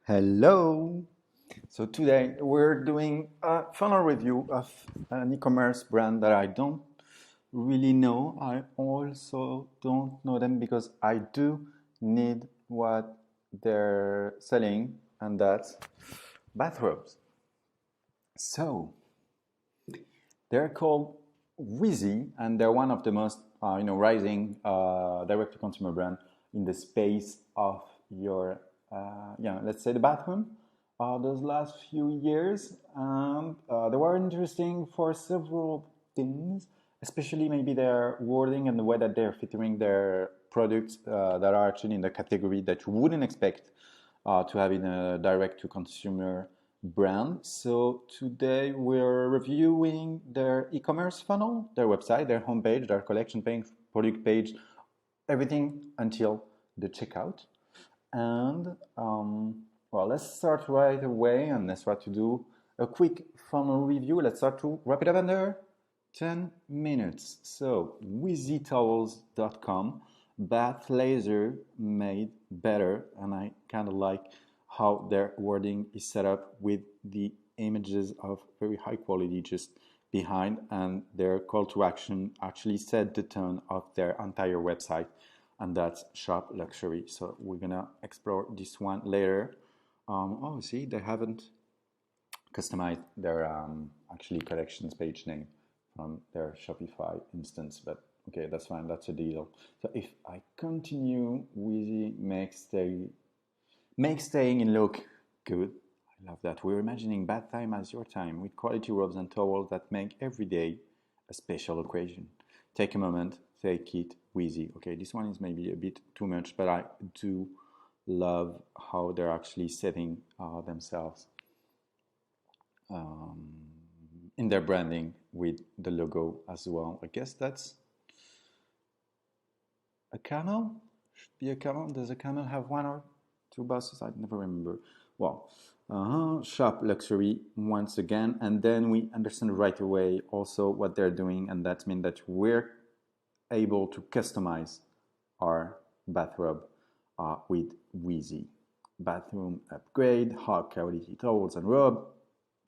Hello! So today we're doing a funnel review of an e-commerce brand that I don't really know. I also don't know them because I do need what they're selling, and that's bathrobes. So they're called Weezie, and they're one of the most rising direct-to-consumer brand in the space of your let's say the bathroom. Those last few years, and they were interesting for several things, especially maybe their wording and the way that they're featuring their products that are actually in the category that you wouldn't expect to have in a direct-to-consumer brand. So today we're reviewing their e-commerce funnel, their website, their homepage, their collection page, product page, everything until the checkout. And well, let's start right away and let's try to do a quick funnel review. Let's start to wrap it up under 10 minutes. So weezytowels.com, bath laser made better, and I kind of like how their wording is set up with the images of very high quality just behind, and their call to action actually set the tone of their entire website, and that's shop luxury. So we're gonna explore this one later. Oh, see, they haven't customized their actually collections page name from their Shopify instance, but okay, that's fine, that's a deal. So if I continue, Weezie makes staying in look good. I love that. We're imagining bath time as your time with quality robes and towels that make every day a special occasion. Take a moment, take it Weezie. Okay, this one is maybe a bit too much, but I do love how they're actually setting themselves in their branding with the logo as well. I guess that's a camel. Should be a camel. Does a camel have one or two buses? I never remember. Well, shop luxury once again, and then we understand right away also what they're doing, and that means that we're able to customize our bathrobe with Weezie. Bathroom upgrade, high quality towels and robe.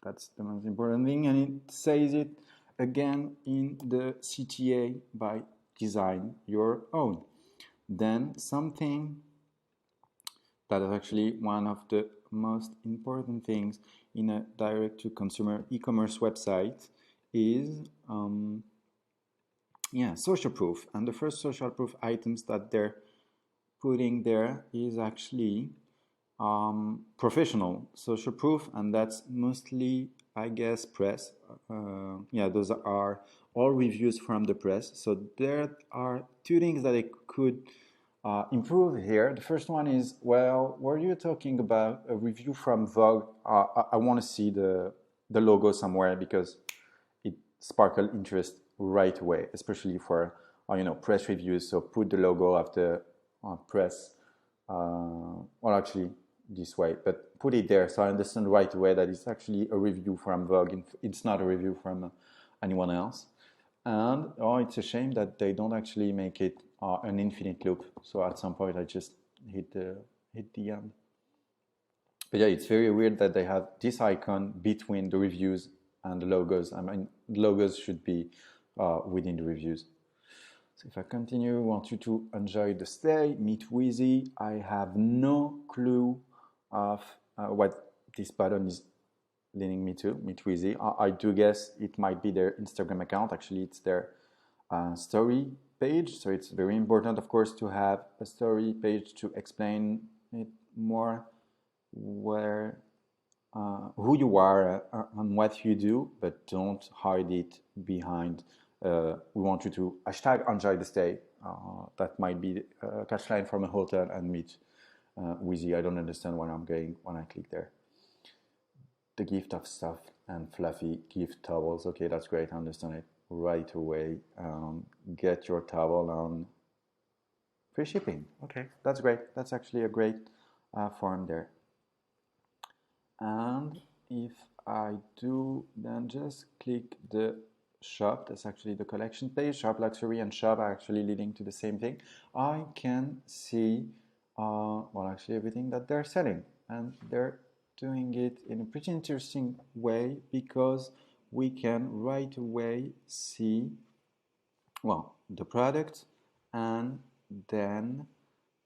That's the most important thing, and it says it again in the CTA by design your own. Then something that is actually one of the most important things in a direct-to-consumer e-commerce website is social proof. And the first social proof items that they're putting there is actually professional social proof, and that's mostly, I guess, press. Those are all reviews from the press. So there are two things that I could improve here. The first one is, well, were you talking about a review from Vogue? I want to see the logo somewhere because it sparkled interest right away, especially for press reviews. So put the logo of the press, or actually this way, but put it there so I understand right away that it's actually a review from Vogue. It's not a review from anyone else. And it's a shame that they don't actually make it an infinite loop. So at some point I just hit the end. But yeah, it's very weird that they have this icon between the reviews and the logos. I mean, logos should be within the reviews. So if I continue, I want you to enjoy the stay, meet Weezie. I have no clue of what this button is leading me to, meet Weezie. I do guess it might be their Instagram account. Actually, it's their story page. So it's very important, of course, to have a story page to explain it more, where who you are and what you do, but don't hide it behind we want you to hashtag enjoy the stay. That might be a catchline from a hotel and meet Weezie. I don't understand where I'm going when I click there. The gift of stuff and fluffy gift towels. Okay, that's great. I understand it right away. Get your towel on free shipping. Okay, that's great. That's actually a great form there. And if I do then just click the shop, that's actually the collection page. Shop luxury and shop are actually leading to the same thing. I can see well, actually everything that they're selling, and they're doing it in a pretty interesting way because we can right away see, well, the product and then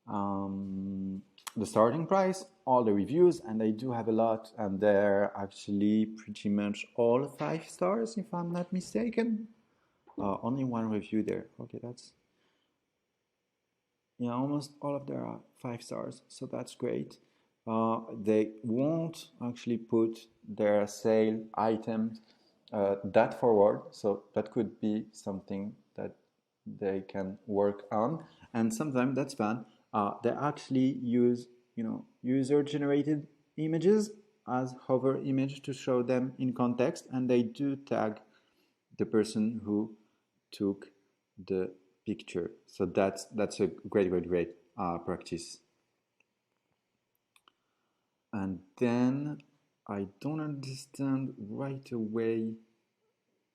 the starting price, all the reviews, and they do have a lot, and they're actually pretty much all 5 stars if I'm not mistaken. Only one review there. Okay, that's, yeah, almost all of them are 5 stars, so that's great. They won't actually put their sale item that forward, so that could be something that they can work on. And sometimes that's fun. They actually use, user-generated images as hover image to show them in context, and they do tag the person who took the picture. So that's a great practice. And then I don't understand right away.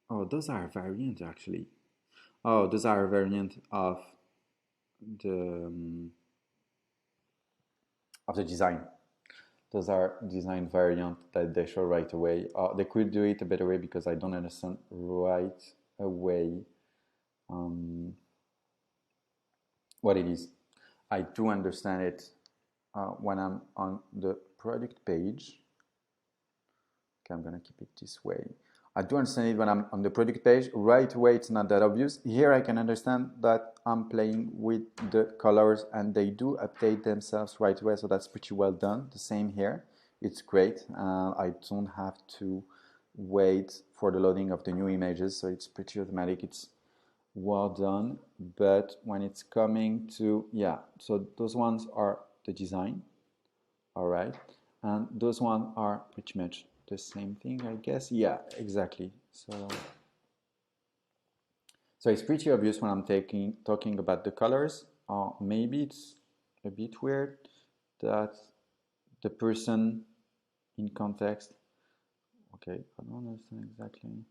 Oh, those are variant actually. Oh, those are a variant the of the design. Those are design variant that they show right away. They could do it a better way because I don't understand right away what it is. I do understand it when I'm on the product page. Okay, I'm gonna keep it this way. I do understand it when I'm on the product page. Right away, it's not that obvious. Here I can understand that I'm playing with the colors and they do update themselves right away, so that's pretty well done. The same here. It's great. I don't have to wait for the loading of the new images, so it's pretty automatic. It's well done. But when it's coming to, yeah, so those ones are the design. All right, and those ones are pretty much the same thing, I guess. Yeah, exactly. So it's pretty obvious when I'm talking about the colors. Maybe it's a bit weird that the person in context, okay, I don't understand exactly.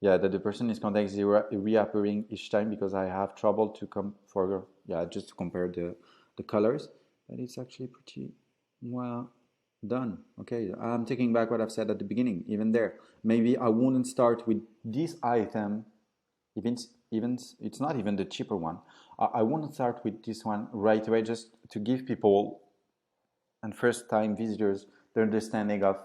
Yeah, that the person in context is reappearing each time because I have trouble to come for, yeah, just to compare the colors. But it's actually pretty well done. Okay, I'm taking back what I've said at the beginning. Even there, maybe I wouldn't start with this item, even it's not even the cheaper one. I wouldn't start with this one right away, just to give people and first-time visitors the understanding of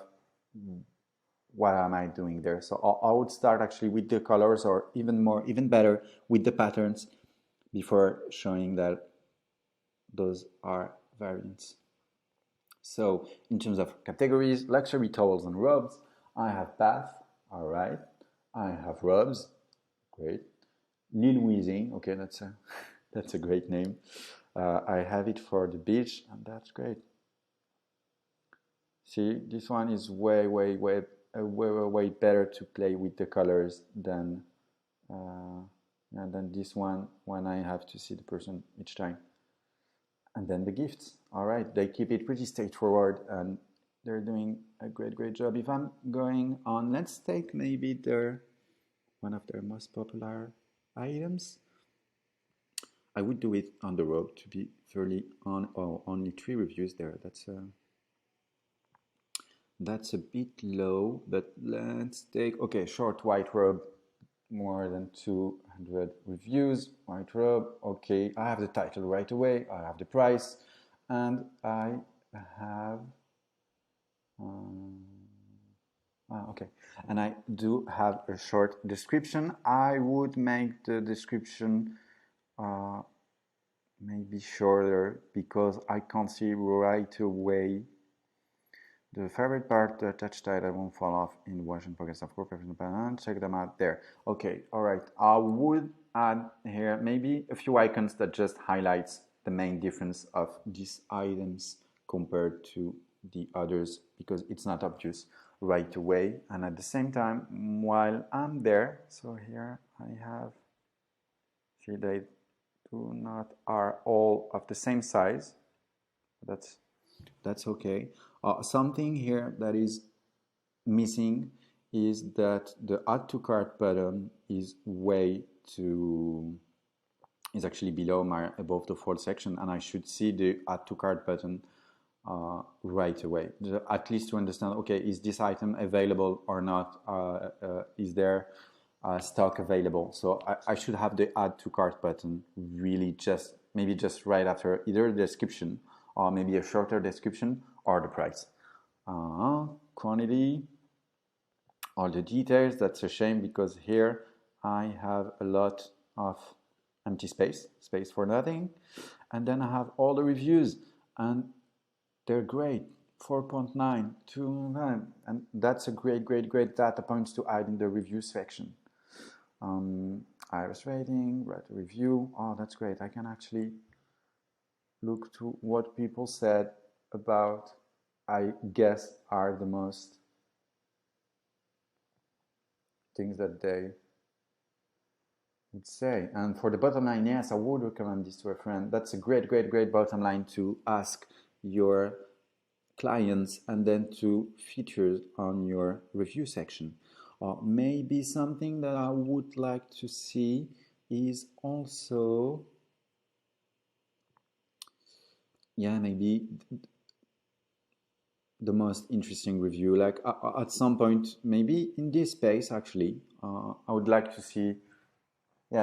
what am I doing there. So I would start actually with the colors, or even better, with the patterns before showing that those are variants. So in terms of categories, luxury towels and robes, I have bath, all right. I have robes, great. Lil Weezie, okay, that's a that's a great name. I have it for the beach, and that's great. See, this one is way better to play with the colors than this one when I have to see the person each time. And then the gifts. All right, they keep it pretty straightforward and they're doing a great job. If I'm going on, let's take maybe one of their most popular items. I would do it on the robe, to be fairly on. Oh, only 3 reviews there. That's a bit low, but let's take, okay, short white robe, more than 200 reviews, white robe. Okay, I have the title right away, I have the price, and I have okay, and I do have a short description. I would make the description maybe shorter because I can't see right away. The favorite part, the touch title won't fall off in wash and progress of professional balance. Check them out there. Okay, all right. I would add here maybe a few icons that just highlights the main difference of these items compared to the others because it's not obvious right away. And at the same time, while I'm there, so here I have, see, they do not are all of the same size. That's okay. Something here that is missing is that the add to cart button is way too is actually below my above the fold section, and I should see the add to cart button right away, at least to understand, okay, is this item available or not? Is there stock available? So I should have the add to cart button really just maybe just right after either the description or maybe a shorter description or the price. Quantity, all the details. That's a shame because here I have a lot of empty space for nothing, and then I have all the reviews, and they're great. 4.9, 2.9, and that's a great data points to add in the review section. Iris rating, write a review. Oh, that's great. I can actually look to what people said about, I guess, are the most things that they would say. And for the bottom line, yes, I would recommend this to a friend. That's a great bottom line to ask your clients and then to feature on your review section. Maybe something that I would like to see is also, maybe the most interesting review. Like at some point, maybe in this space, actually, I would like to see,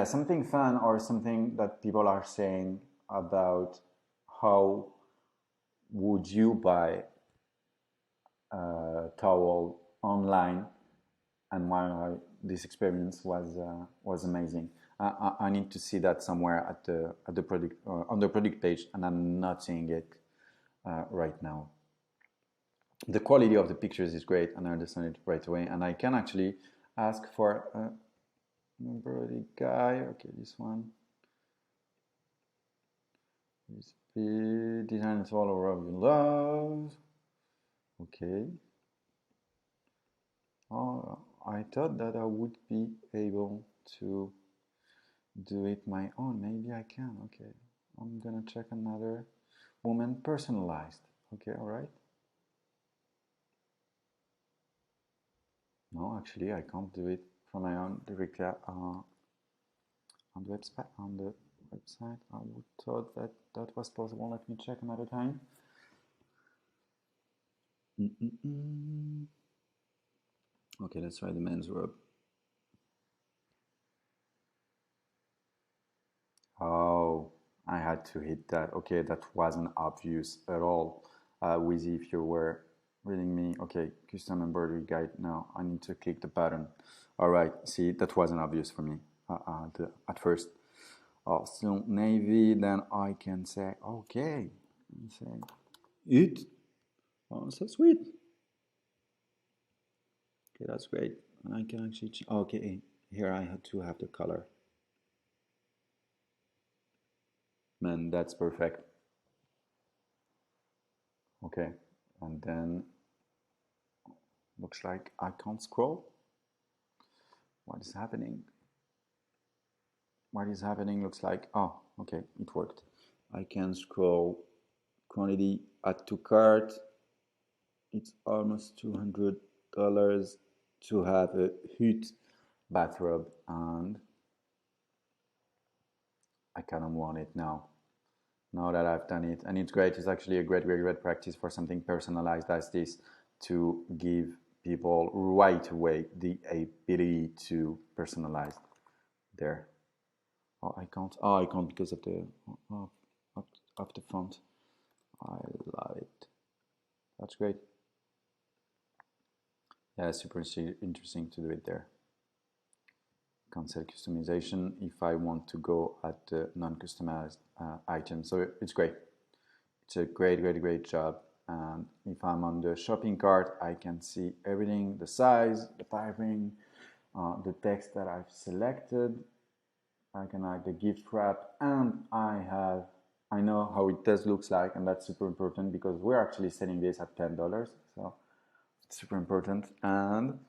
something fun or something that people are saying about how would you buy a towel online and why this experience was amazing. I need to see that somewhere at the product on the product page, and I'm not seeing it right now. The quality of the pictures is great, and I understand it right away. And I can actually ask for a number guy. Okay, this one. Design is all over you love. Okay. Oh, I thought that I would be able to do it my own. Maybe I can. Okay, I'm gonna check another woman personalized. Okay, all right. No, actually, I can't do it from my own directly on the website. I would thought that that was possible. Let me check another time. Okay, let's try the men's robe. Oh, I had to hit that. Okay, that wasn't obvious at all. Weezie, if you were reading me, okay, custom embroidery guide. Now I need to click the button. All right, see, that wasn't obvious for me at first. Oh, still navy, then I can say, okay, say it. Oh, so sweet. Okay, that's great. And I can actually, okay, here I had to have the color. Man, that's perfect. Okay, and then looks like I can't scroll. What is happening? What is happening? Looks like, oh, okay, it worked. I can scroll quantity, add to cart. It's almost $200 to have a hood bathrobe, and I kind of want it now. Now that I've done it, and it's great. It's actually a great practice for something personalized as this to give people right away the ability to personalize their. Oh, I can't. Oh, I can't because of the of the font. I love it. That's great. Yeah, super interesting to do it there. Cancel customization if I want to go at the non-customized item. So it's great. It's a great job. And if I'm on the shopping cart, I can see everything, the size, the typing, the text that I've selected. I can add the gift wrap, and I know how it does looks like, and that's super important because we're actually selling this at $10, so it's super important. And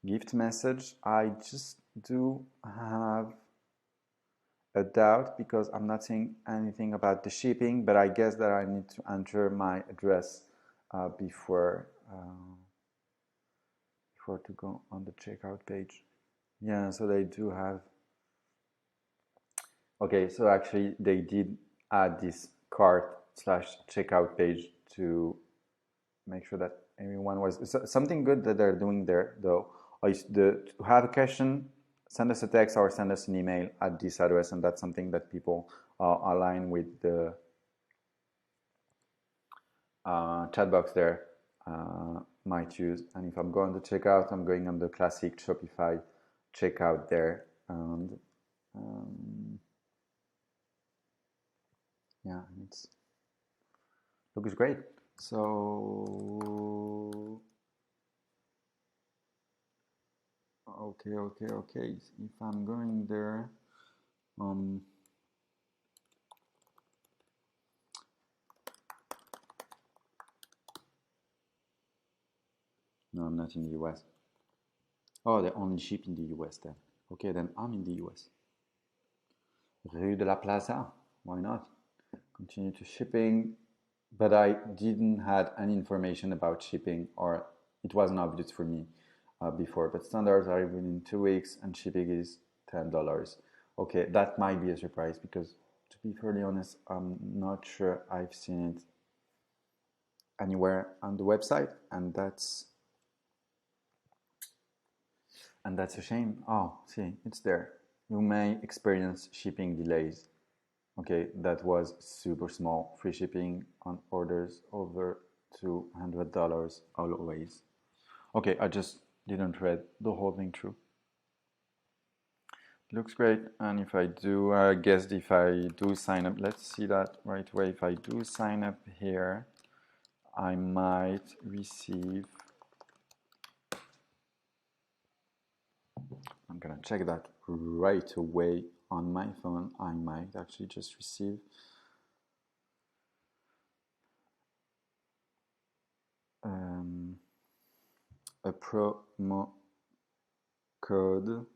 gift message, I just do have a doubt because I'm not seeing anything about the shipping, but I guess that I need to enter my address before to go on the checkout page. Yeah, so they do have Okay, so actually they did add this cart slash checkout page to make sure that everyone was something good that they're doing there though is to have a question, send us a text or send us an email at this address, and that's something that people align with the chat box there might use. And if I'm going to checkout, I'm going on the classic Shopify checkout there, and yeah, it's looks great. So okay. If I'm going there, no, I'm not in the US. Oh, they only ship in the US then. Okay, then I'm in the US. Rue de la Plaza, why not? Continue to shipping, but I didn't had any information about shipping, or it wasn't obvious for me before. But standards are within 2 weeks, and shipping is $10. Okay, that might be a surprise because, to be fairly honest, I'm not sure I've seen it anywhere on the website, and that's a shame. Oh, see, it's there. You may experience shipping delays. Okay, that was super small. Free shipping on orders over $200 always. Okay, I just didn't read the whole thing through. Looks great. And if I do, I guess if I do sign up, let's see that right away. If I do sign up here, I might receive, I'm gonna check that right away on my phone. I might actually just receive a promo code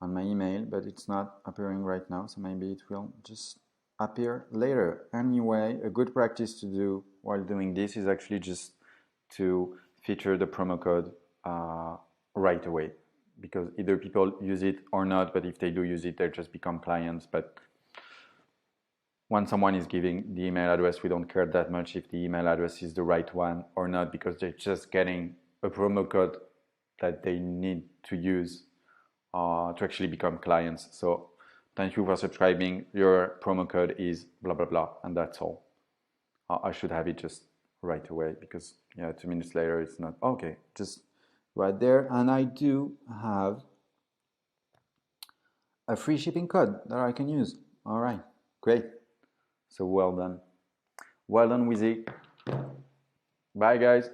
on my email, but it's not appearing right now, so maybe it will just appear later. Anyway, a good practice to do while doing this is actually just to feature the promo code right away, because either people use it or not, but if they do use it, they just become clients. But when someone is giving the email address, we don't care that much if the email address is the right one or not, because they're just getting a promo code that they need to use to actually become clients. So thank you for subscribing. Your promo code is blah, blah, blah, and that's all. I should have it just right away because, yeah, 2 minutes later, it's not. Okay, just right there. And I do have a free shipping code that I can use. All right, great. So well done. Well done, Weezie. Bye, guys.